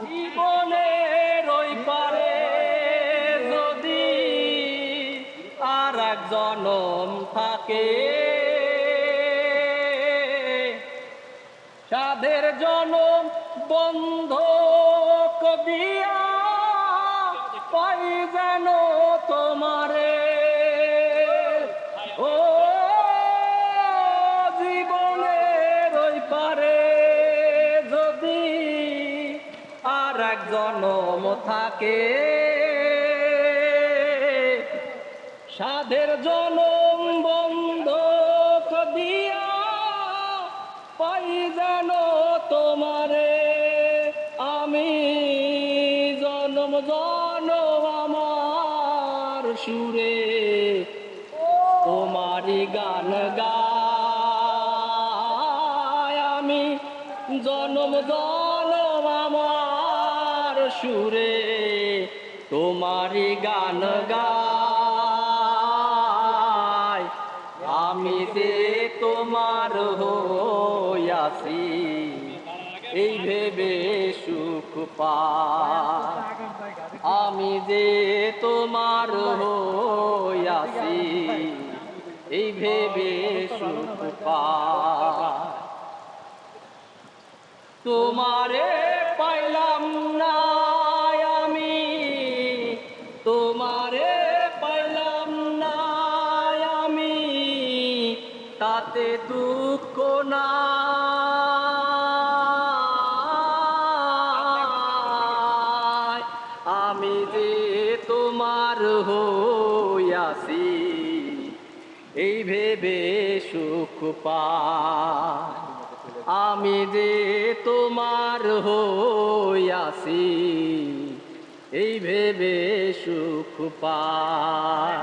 জীবনের ওই পারে যদি আর এক জনম থাকে, সাধের জনম বন্ধক দিয়া পাই যেন তোমারে। ও জীবনের ওই পারে যদি আর এক জনম থাকে, সাধের জনম বন্ধক দিয়া পাই যেন তোমারে। আমি জনম জনম আমার সুরে তোমারই গান গাই। আমি জনম জনম আমার সুরে তোমারই গান গাই। আমি যে তোমার হইয়াছি এই ভেবে সুখ পাই। আমি যে তোমার হইয়াছি এই ভেবে সুখ পাই। তোমারে পাইলাম না আমি, তোমারে পাইলাম না আমি, তাতে দুঃখ না। আমি যে তোমার হইয়াছি এই ভেবে সুখ পাই। আমি যে তোমার হইয়াছি এই ভেবে সুখ পাই।